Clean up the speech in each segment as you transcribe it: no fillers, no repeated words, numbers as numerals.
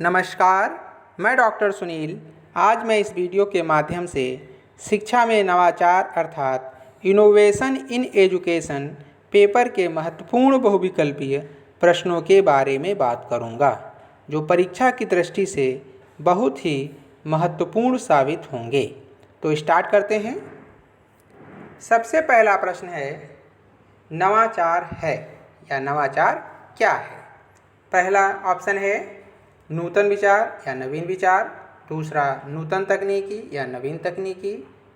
नमस्कार, मैं डॉक्टर सुनील। आज मैं इस वीडियो के माध्यम से शिक्षा में नवाचार अर्थात इनोवेशन इन एजुकेशन पेपर के महत्वपूर्ण बहुविकल्पीय प्रश्नों के बारे में बात करूंगा, जो परीक्षा की दृष्टि से बहुत ही महत्वपूर्ण साबित होंगे। तो स्टार्ट करते हैं। सबसे पहला प्रश्न है, नवाचार है या नवाचार क्या है? पहला ऑप्शन है नूतन विचार या नवीन विचार, दूसरा नूतन तकनीकी या नवीन तकनीकी,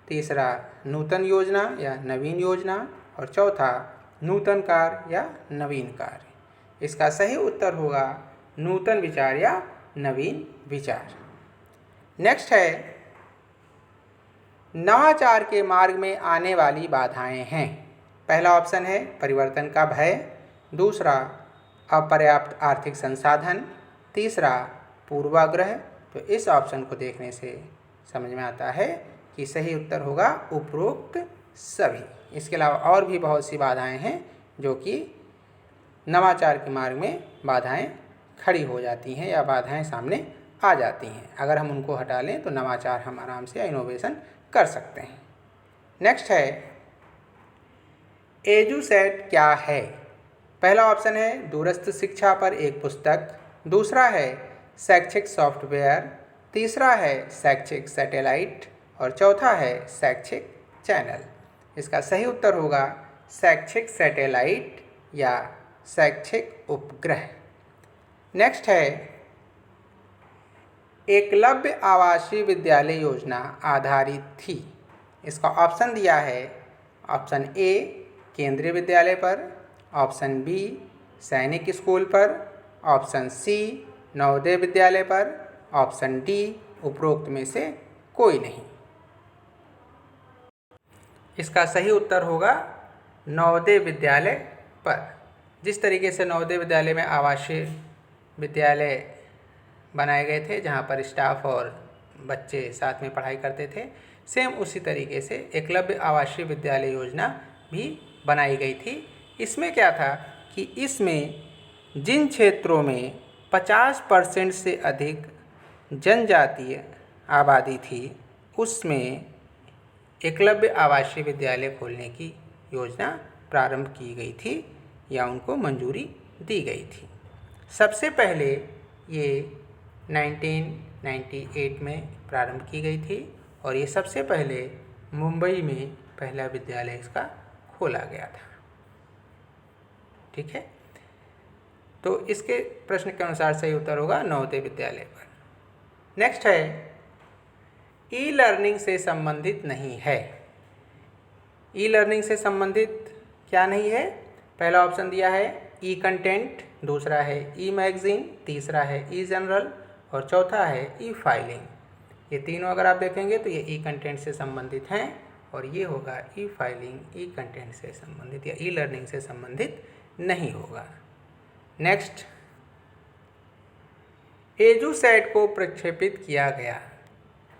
तीसरा नूतन योजना या नवीन योजना और चौथा नूतन कार्य या नवीन कार्य। इसका सही उत्तर होगा नूतन विचार या नवीन विचार। नेक्स्ट है, नवाचार के मार्ग में आने वाली बाधाएं हैं। पहला ऑप्शन है परिवर्तन का भय, दूसरा अपर्याप्त आर्थिक संसाधन, तीसरा पूर्वाग्रह। तो इस ऑप्शन को देखने से समझ में आता है कि सही उत्तर होगा उपरोक्त सभी। इसके अलावा और भी बहुत सी बाधाएं हैं जो कि नवाचार के मार्ग में बाधाएं खड़ी हो जाती हैं या बाधाएं सामने आ जाती हैं। अगर हम उनको हटा लें तो नवाचार हम आराम से इनोवेशन कर सकते हैं। नेक्स्ट है, एजुसेट क्या है? पहला ऑप्शन है दूरस्थ शिक्षा पर एक पुस्तक, दूसरा है शैक्षिक सॉफ्टवेयर, तीसरा है शैक्षिक सैटेलाइट और चौथा है शैक्षिक चैनल। इसका सही उत्तर होगा शैक्षिक सैटेलाइट या शैक्षिक उपग्रह। नेक्स्ट है, एकलव्य आवासीय विद्यालय योजना आधारित थी। इसका ऑप्शन दिया है ऑप्शन ए केंद्रीय विद्यालय पर, ऑप्शन बी सैनिक स्कूल पर, ऑप्शन सी नवोदय विद्यालय पर, ऑप्शन डी उपरोक्त में से कोई नहीं। इसका सही उत्तर होगा नवोदय विद्यालय पर। जिस तरीके से नवोदय विद्यालय में आवासीय विद्यालय बनाए गए थे जहां पर स्टाफ और बच्चे साथ में पढ़ाई करते थे, सेम उसी तरीके से एकलव्य आवासीय विद्यालय योजना भी बनाई गई थी। इसमें क्या था कि इसमें जिन क्षेत्रों में 50% से अधिक जनजातीय आबादी थी उसमें एकलव्य आवासीय विद्यालय खोलने की योजना प्रारंभ की गई थी या उनको मंजूरी दी गई थी। सबसे पहले ये 1998 में प्रारंभ की गई थी और ये सबसे पहले मुंबई में पहला विद्यालय इसका खोला गया था। ठीक है, तो इसके प्रश्न के अनुसार सही उत्तर होगा नवोदय विद्यालय पर। नेक्स्ट है, ई लर्निंग से संबंधित नहीं है। ई लर्निंग से संबंधित क्या नहीं है? पहला ऑप्शन दिया है ई कंटेंट, दूसरा है ई मैगजीन, तीसरा है ई जनरल और चौथा है ई फाइलिंग। ये तीनों अगर आप देखेंगे तो ये ई कंटेंट से संबंधित हैं और ये होगा ई फाइलिंग ई कंटेंट से संबंधित या ई लर्निंग से संबंधित नहीं होगा। नेक्स्ट, एजुसेट को प्रक्षेपित किया गया।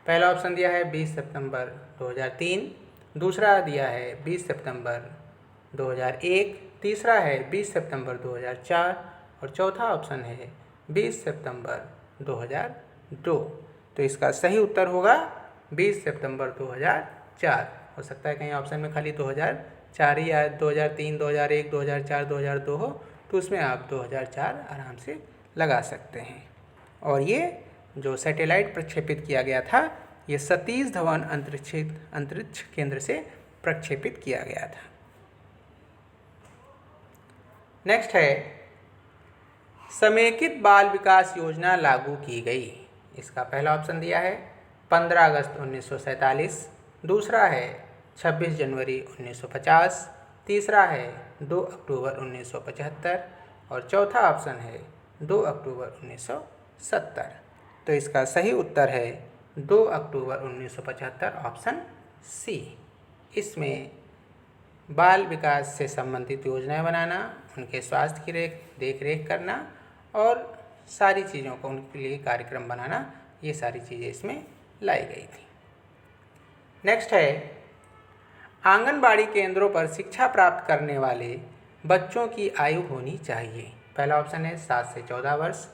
पहला ऑप्शन दिया है 20 सितंबर 2003, दूसरा दिया है 20 सितंबर 2001, तीसरा है 20 सितंबर 2004 और चौथा ऑप्शन है 20 सितंबर 2002। तो इसका सही उत्तर होगा 20 सितंबर 2004। हो सकता है कहीं ऑप्शन में खाली 2004 ही या 2003, 2001, 2004, 2002 हो, तो उसमें आप 2004 आराम से लगा सकते हैं। और ये जो सैटेलाइट प्रक्षेपित किया गया था ये सतीश धवन अंतरिक्ष केंद्र से प्रक्षेपित किया गया था। नेक्स्ट है, समेकित बाल विकास योजना लागू की गई। इसका पहला ऑप्शन दिया है 15 अगस्त 1947, दूसरा है 26 जनवरी 1950, तीसरा है 2 अक्टूबर 1975 और चौथा ऑप्शन है 2 अक्टूबर 1970। तो इसका सही उत्तर है 2 अक्टूबर 1975 ऑप्शन सी। इसमें बाल विकास से संबंधित योजनाएं बनाना, उनके स्वास्थ्य की देख रेख करना और सारी चीज़ों को उनके लिए कार्यक्रम बनाना, ये सारी चीज़ें इसमें लाई गई थी। नेक्स्ट है, आंगनबाड़ी केंद्रों पर शिक्षा प्राप्त करने वाले बच्चों की आयु होनी चाहिए। पहला ऑप्शन है 7 से 14 वर्ष,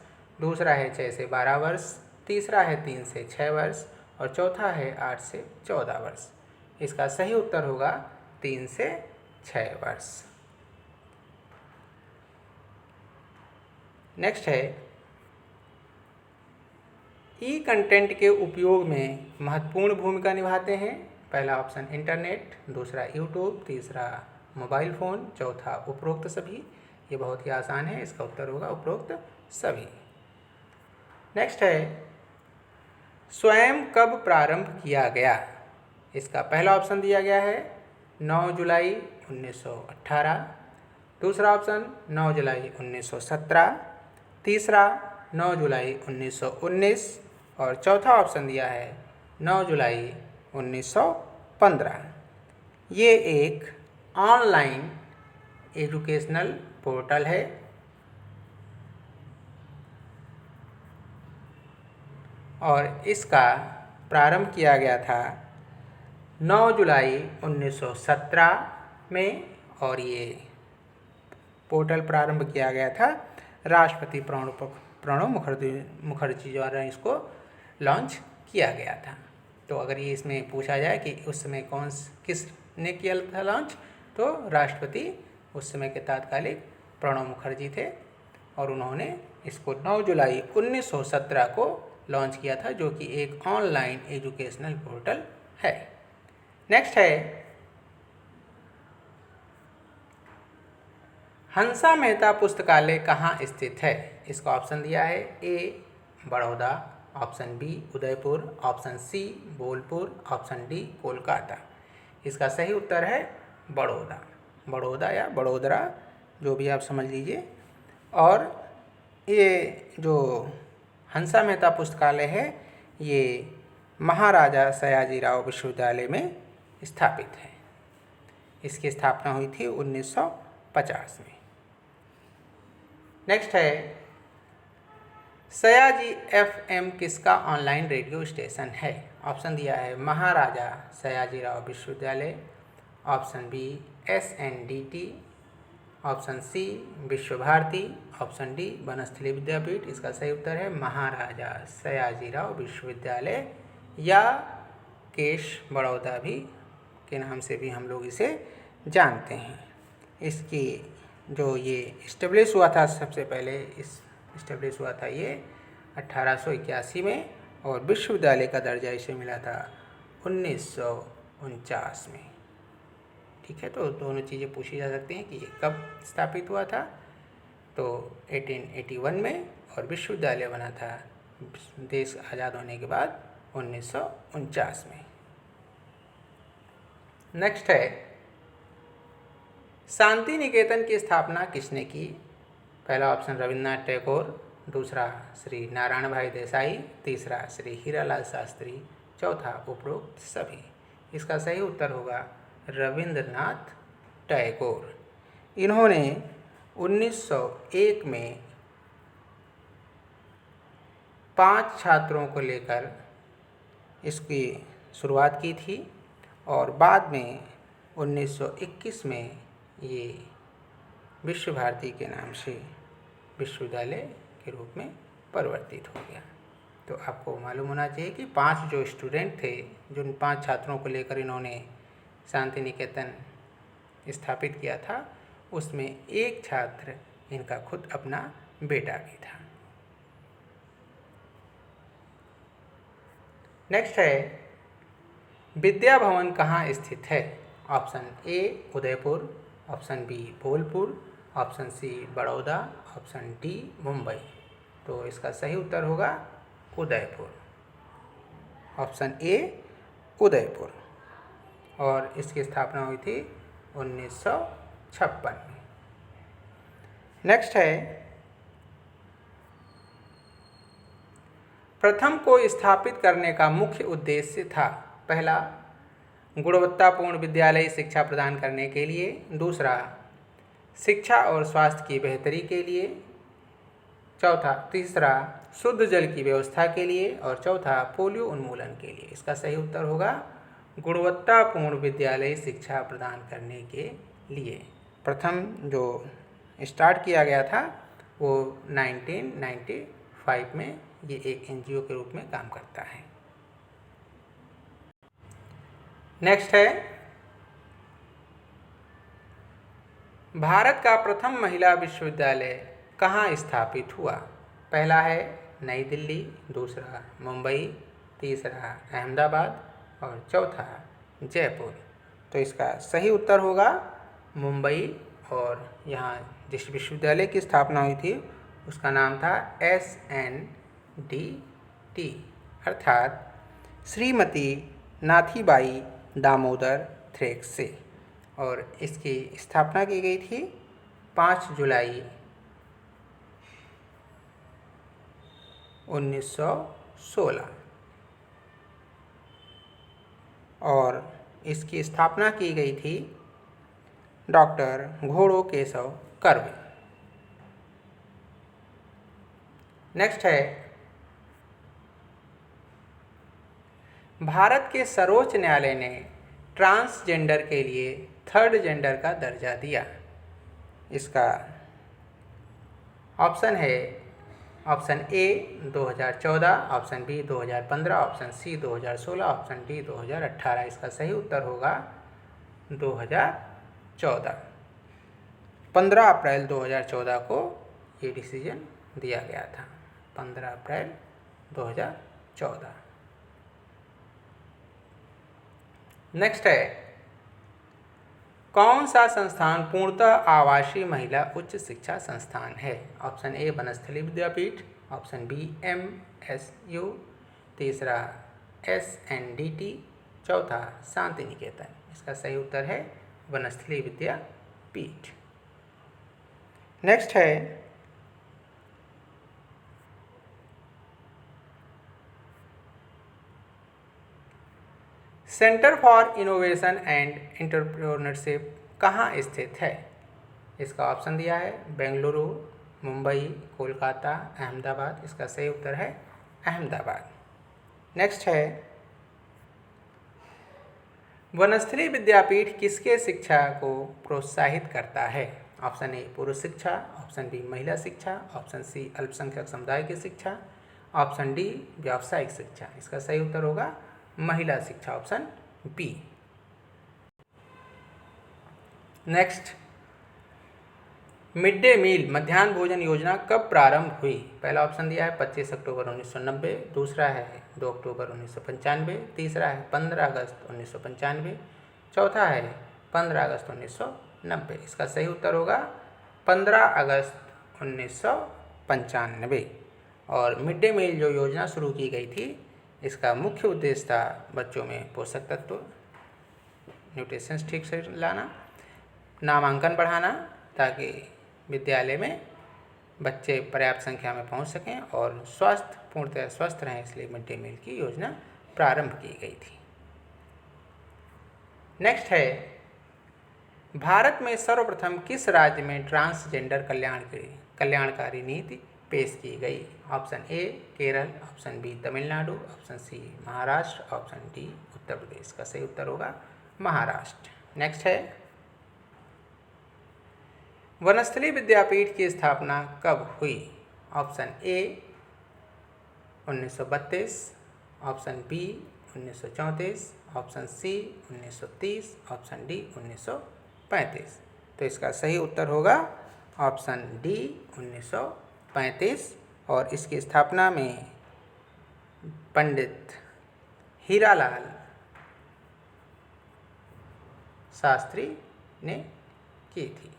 दूसरा है 6 से 12 वर्ष, तीसरा है 3 से 6 वर्ष और चौथा है 8 से 14 वर्ष। इसका सही उत्तर होगा 3 से 6 वर्ष। नेक्स्ट है ई कंटेंट के उपयोग में महत्वपूर्ण भूमिका निभाते हैं। पहला ऑप्शन इंटरनेट, दूसरा यूट्यूब, तीसरा मोबाइल फ़ोन, चौथा उपरोक्त सभी। ये बहुत ही आसान है, इसका उत्तर होगा उपरोक्त सभी। नेक्स्ट है स्वयं कब प्रारंभ किया गया। इसका पहला ऑप्शन दिया गया है 9 जुलाई 1918, दूसरा ऑप्शन 9 जुलाई 1917, तीसरा 9 जुलाई 1919 और चौथा ऑप्शन दिया है 9 जुलाई 1915। ये एक ऑनलाइन एजुकेशनल पोर्टल है और इसका प्रारंभ किया गया था 9 जुलाई 1917 में और ये पोर्टल प्रारंभ किया गया था राष्ट्रपति प्रणब मुखर्जी द्वारा इसको लॉन्च किया गया था। तो अगर ये इसमें पूछा जाए कि उस समय किसने किया था लॉन्च, तो राष्ट्रपति उस समय के तात्कालिक प्रणब मुखर्जी थे और उन्होंने इसको 9 जुलाई 1917 को लॉन्च किया था, जो कि एक ऑनलाइन एजुकेशनल पोर्टल है। नेक्स्ट है हंसा मेहता पुस्तकालय कहाँ स्थित है। इसका ऑप्शन दिया है A Baroda, option B Udaipur, option C Bolpur, option D Kolkata. इसका सही उत्तर है बड़ौदा, बड़ौदा या बड़ोदरा, जो भी आप समझ लीजिए। और ये जो हंसा मेहता पुस्तकालय है ये महाराजा सयाजीराव विश्वविद्यालय में स्थापित है। इसकी स्थापना हुई थी 1950 में। नेक्स्ट है सयाजी FM किसका ऑनलाइन रेडियो स्टेशन है। ऑप्शन दिया है Maharaja Sayajirao Vishwavidyalaya, option B SNDT, option C Visva Bharati, option D Banasthali Vidyapith. इसका सही उत्तर है महाराजा सयाजीराव विश्वविद्यालय या केश बड़ौदा भी के नाम से भी हम लोग इसे जानते हैं। इसकी जो ये इस्टेब्लिश हुआ था, सबसे पहले इस्टेब्लिश हुआ था ये 1881 में और विश्वविद्यालय का दर्जा इसे मिला था 1949 में। ठीक है, तो दोनों चीज़ें पूछी जा सकती हैं कि ये कब स्थापित हुआ था, तो 1881 में, और विश्वविद्यालय बना था देश आज़ाद होने के बाद 1949 में। नेक्स्ट है शांति निकेतन की स्थापना किसने की। पहला ऑप्शन रविन्द्रनाथ टैगोर, दूसरा श्री नारायण भाई देसाई, तीसरा श्री हीरालाल शास्त्री, चौथा उपरोक्त सभी। इसका सही उत्तर होगा रविन्द्रनाथ टैगोर। इन्होंने 1901 में 5 छात्रों को लेकर इसकी शुरुआत की थी और बाद में 1921 में ये विश्व भारती के नाम से विश्वविद्यालय के रूप में परिवर्तित हो गया। तो आपको मालूम होना चाहिए कि 5 जो स्टूडेंट थे, जिन 5 छात्रों को लेकर इन्होंने शांति निकेतन स्थापित किया था, उसमें एक छात्र इनका खुद अपना बेटा भी था। नेक्स्ट है विद्या भवन कहाँ स्थित है। Option A Udaipur, option B Bolpur, option C Baroda, option D Mumbai. तो इसका सही उत्तर होगा उदयपुर, ऑप्शन ए उदयपुर, और इसकी स्थापना हुई थी 1956 में। नेक्स्ट है प्रथम को स्थापित करने का मुख्य उद्देश्य था। पहला गुणवत्तापूर्ण विद्यालयी शिक्षा प्रदान करने के लिए, दूसरा शिक्षा और स्वास्थ्य की बेहतरी के लिए, तीसरा शुद्ध जल की व्यवस्था के लिए और चौथा पोलियो उन्मूलन के लिए। इसका सही उत्तर होगा गुणवत्तापूर्ण विद्यालयी शिक्षा प्रदान करने के लिए। प्रथम जो स्टार्ट किया गया था वो 1994 1995 में ये एक एनजीओ के रूप में काम करता है। नेक्स्ट है, भारत का प्रथम महिला विश्वविद्यालय कहाँ स्थापित हुआ? पहला है नई दिल्ली, दूसरा मुंबई, तीसरा अहमदाबाद और चौथा जयपुर। तो इसका सही उत्तर होगा मुंबई। और यहाँ जिस विश्वविद्यालय की स्थापना हुई थी उसका नाम था SNDT अर्थात श्रीमती नाथीबाई दामोदर थ्रेक्से। और इसकी स्थापना की गई थी 5 जुलाई 1916 और इसकी स्थापना की गई थी डॉक्टर घोड़ो केशव कर्वे। नेक्स्ट है, भारत के सर्वोच्च न्यायालय ने ट्रांसजेंडर के लिए थर्ड जेंडर का दर्जा दिया। इसका ऑप्शन है option A 2014, option B 2015, option C 2016, option D 2018। इसका सही उत्तर होगा 2014। 15 अप्रैल 2014 को ये डिसीजन दिया गया था। 15 अप्रैल 2014। नेक्स्ट है, कौन सा संस्थान पूर्णतः आवासीय महिला उच्च शिक्षा संस्थान है? Option A Vanasthali Vidyapith, option B MSU, तीसरा SNDT, चौथा शांति निकेतन। इसका सही उत्तर है वनस्थली विद्यापीठ। नेक्स्ट है, centre for innovation and entrepreneurship कहाँ स्थित है? इसका ऑप्शन दिया है बेंगलुरु, मुंबई, कोलकाता, अहमदाबाद। इसका सही उत्तर है अहमदाबाद। नेक्स्ट है, वनस्थली विद्यापीठ किसके शिक्षा को प्रोत्साहित करता है? ऑप्शन ए पुरुष शिक्षा, ऑप्शन बी महिला शिक्षा, ऑप्शन सी अल्पसंख्यक समुदाय की शिक्षा, ऑप्शन डी व्यावसायिक शिक्षा। इसका सही उत्तर होगा महिला शिक्षा, option B. Next, mid day meal मध्याह्न भोजन योजना कब प्रारंभ हुई? पहला ऑप्शन दिया है 25 अक्टूबर 1990, दूसरा है 2 अक्टूबर 1995, तीसरा है 15 अगस्त 1995, चौथा है 15 अगस्त 1990। इसका सही उत्तर होगा 15 अगस्त 1995। और मिड डे मील जो योजना शुरू की गई थी, इसका मुख्य उद्देश्य था बच्चों में पोषक तत्व, न्यूट्रिशंस ठीक से लाना, नामांकन बढ़ाना, ताकि विद्यालय में बच्चे पर्याप्त संख्या में पहुंच सकें और पूर्णतः स्वस्थ रहें। इसलिए मिड डे मील की योजना प्रारंभ की गई थी। नेक्स्ट है, भारत में सर्वप्रथम किस राज्य में ट्रांसजेंडर कल्याणकारी नीति पेश की गई? Option A Kerala, option B Tamil Nadu, option C Maharashtra, option D Uttar Pradesh. का सही उत्तर होगा महाराष्ट्र। नेक्स्ट है, वनस्थली विद्यापीठ की स्थापना कब हुई? Option A 1932, option B 1934, option C 1930, option D 1935। तो इसका सही उत्तर होगा ऑप्शन डी 1935। और इसकी स्थापना में पंडित हीरालाल शास्त्री ने की थी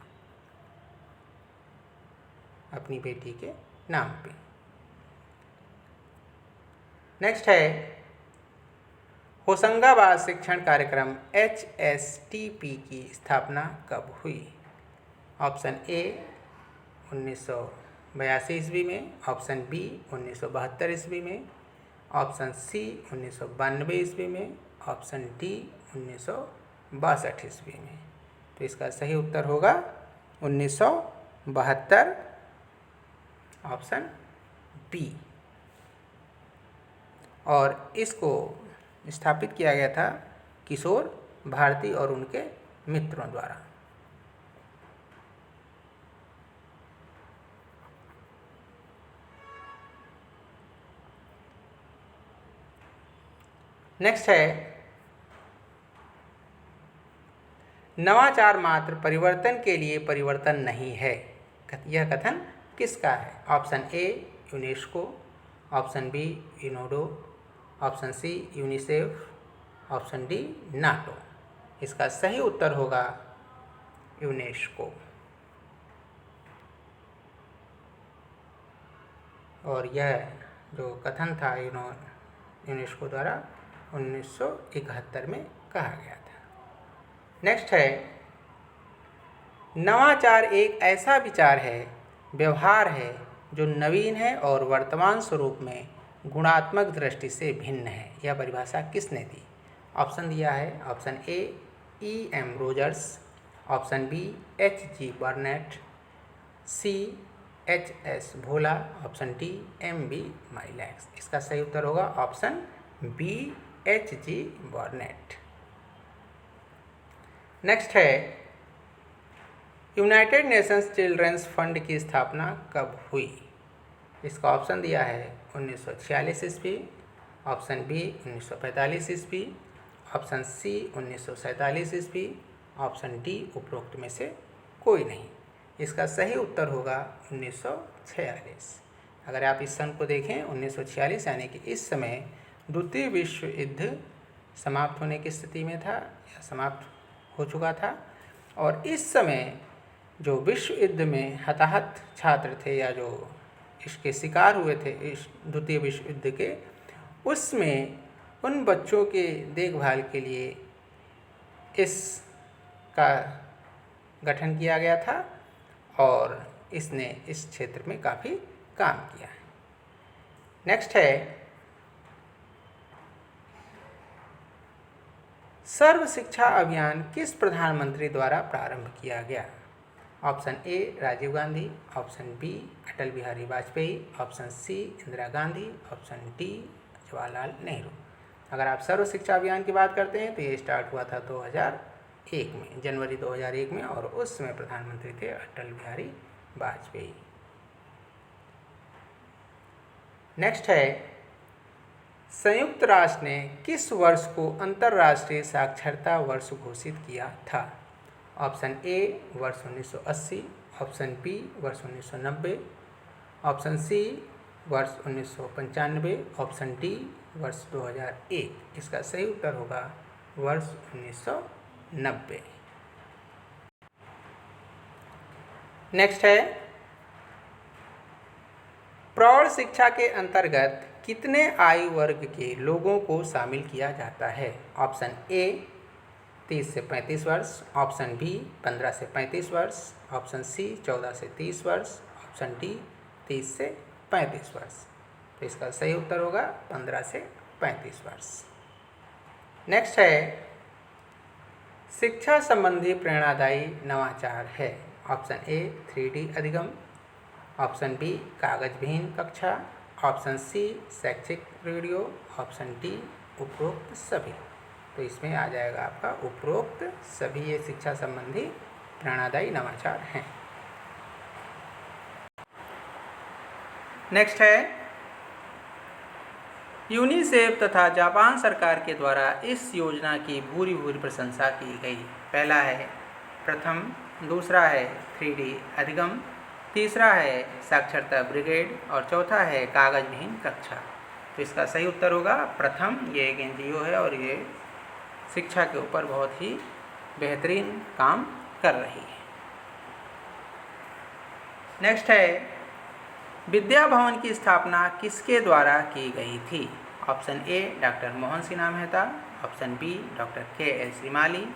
अपनी बेटी के नाम पे। नेक्स्ट है, होशंगाबाद शिक्षण कार्यक्रम HSTP की स्थापना कब हुई? ऑप्शन ए 1982 ईस्वी में, ऑप्शन बी 1972 ईस्वी में, ऑप्शन सी 1992 ईस्वी में, ऑप्शन डी 1962 ईस्वी में। तो इसका सही उत्तर होगा 1972, ऑप्शन बी। और इसको स्थापित किया गया था किशोर भारती और उनके मित्रों द्वारा। नेक्स्ट है नवाचार मात्र परिवर्तन के लिए परिवर्तन नहीं है। यह कथन किसका है? Option A UNESCO, option B UNIDO, option C UNICEF, option D NATO. इसका सही उत्तर होगा यूनेस्को। और यह जो कथन था यूनेस्को द्वारा 1971 में कहा गया था। नेक्स्ट है नवाचार एक ऐसा विचार है, व्यवहार है जो नवीन है और वर्तमान स्वरूप में गुणात्मक दृष्टि से भिन्न है। यह परिभाषा किसने दी? ऑप्शन दिया है option A E.M. Rogers, option B H.G. Burnett, C H.S. Bhola, option D M.B. माइलैक्स। इसका सही उत्तर होगा option B H.G. Burnett. Next है यूनाइटेड नेशंस चिल्ड्रंस फंड की स्थापना कब हुई? इसका ऑप्शन दिया है 1946 ईस्वी, ऑप्शन बी 1945 ईस्वी, ऑप्शन सी 1947 ईस्वी, ऑप्शन डी उपरोक्त में से कोई नहीं। इसका सही उत्तर होगा 1946। अगर आप इस सन को देखें 1946 यानी कि इस समय द्वितीय विश्व युद्ध समाप्त होने की स्थिति में था या समाप्त हो चुका था। और इस समय जो विश्व युद्ध में हताहत छात्र थे या जो इसके शिकार हुए थे इस द्वितीय विश्व युद्ध के, उसमें उन बच्चों के देखभाल के लिए इसका गठन किया गया था और इसने इस क्षेत्र में काफ़ी काम किया है। नेक्स्ट है सर्व शिक्षा अभियान किस प्रधानमंत्री द्वारा प्रारंभ किया गया? Option A Rajiv Gandhi, option B Atal Bihari Vajpayee, option C Indira Gandhi, option D Jawaharlal Nehru. अगर आप सर्व शिक्षा अभियान की बात करते हैं तो ये स्टार्ट हुआ था 2001 में, जनवरी 2001 में, और उस समय प्रधानमंत्री थे अटल बिहारी वाजपेयी। नेक्स्ट है संयुक्त राष्ट्र ने किस वर्ष को अंतर्राष्ट्रीय साक्षरता वर्ष घोषित किया था? ऑप्शन ए वर्ष 1980, ऑप्शन बी वर्ष 1990, ऑप्शन सी वर्ष 1995, ऑप्शन डी वर्ष 2001। इसका सही उत्तर होगा वर्ष 1990। नेक्स्ट है प्रौढ़ शिक्षा के अंतर्गत कितने आयु वर्ग के लोगों को शामिल किया जाता है? ऑप्शन ए 30 से 35 वर्ष, ऑप्शन बी 15 से 35 वर्ष, ऑप्शन सी 14 से 30 वर्ष, ऑप्शन डी 30 से 35 वर्ष। तो इसका सही उत्तर होगा 15 से 35 वर्ष। नेक्स्ट है शिक्षा संबंधी प्रेरणादायी नवाचार है। ऑप्शन ए 3D अधिगम, ऑप्शन बी कागजविहीन कक्षा, ऑप्शन सी शैक्षिक रेडियो, ऑप्शन डी उपरोक्त सभी। तो इसमें आ जाएगा आपका उपरोक्त सभी। ये शिक्षा संबंधी प्रेरणादायी नवाचार हैं। नेक्स्ट है यूनिसेफ तथा जापान सरकार के द्वारा इस योजना की भूरी भूरी प्रशंसा की गई। पहला है प्रथम, दूसरा है 3D अधिगम, तीसरा है साक्षरता ब्रिगेड और चौथा है कागजविहीन कक्षा। तो इसका सही उत्तर होगा प्रथम। ये एक NGO है और ये शिक्षा के ऊपर बहुत ही बेहतरीन काम कर रही है। नेक्स्ट है विद्या भवन की स्थापना किसके द्वारा की गई थी? Option A doctor Mohan Sinha Mehta, option B doctor KL Shrimali,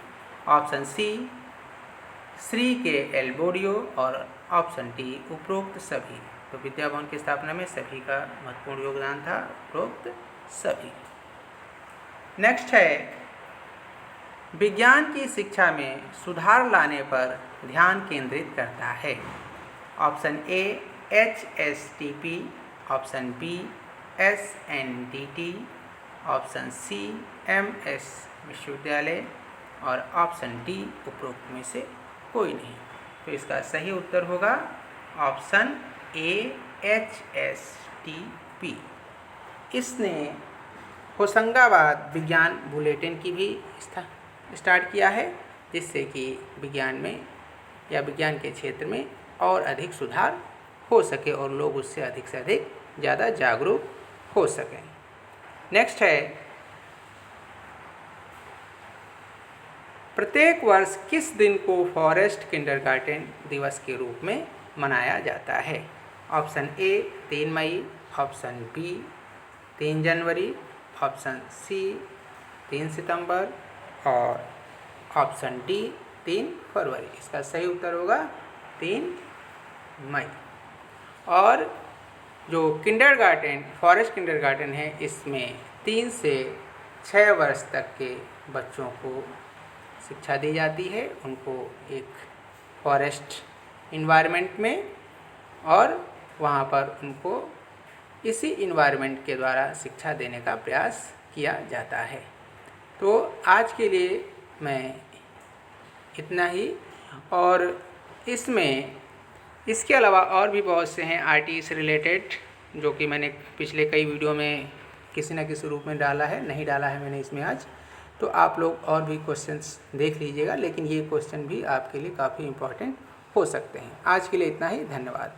option C Shri KL बोडियो और ऑप्शन डी उपरोक्त सभी। तो विद्या भवन की स्थापना में सभी का महत्वपूर्ण योगदान था, उपरोक्त सभी। नेक्स्ट है विज्ञान की शिक्षा में सुधार लाने पर ध्यान केंद्रित करता है। Option A HSTP, option B SNDT, option C MS विश्वविद्यालय और ऑप्शन डी उपरोक्त में से कोई नहीं। तो इसका सही उत्तर होगा ऑप्शन ए HSTP। इसने होशंगाबाद विज्ञान बुलेटिन की भी स्टार्ट किया है, जिससे कि विज्ञान में या विज्ञान के क्षेत्र में और अधिक सुधार हो सके और लोग उससे अधिक से अधिक ज़्यादा जागरूक हो सकें। नेक्स्ट है, प्रत्येक वर्ष किस दिन को फॉरेस्ट किंडरगार्टन दिवस के रूप में मनाया जाता है? ऑप्शन ए 3 मई, ऑप्शन बी 3 जनवरी, ऑप्शन सी 3 सितंबर और ऑप्शन डी 3 फरवरी। इसका सही उत्तर होगा 3 मई। और जो किंडरगार्टन फॉरेस्ट किंडरगार्टन है, इसमें 3 से 6 वर्ष तक के बच्चों को शिक्षा दी जाती है, उनको एक फॉरेस्ट इन्वायरमेंट में, और वहाँ पर उनको इसी इन्वायरमेंट के द्वारा शिक्षा देने का प्रयास किया जाता है। तो आज के लिए मैं इतना ही, और इसमें इसके अलावा और भी बहुत से हैं आरटीई से रिलेटेड, जो कि मैंने पिछले कई वीडियो में किसी न किसी रूप में डाला है, नहीं डाला है मैंने इसमें आज। तो आप लोग और भी क्वेश्चंस देख लीजिएगा, लेकिन ये क्वेश्चन भी आपके लिए काफ़ी इम्पोर्टेंट हो सकते हैं। आज के लिए इतना ही, धन्यवाद।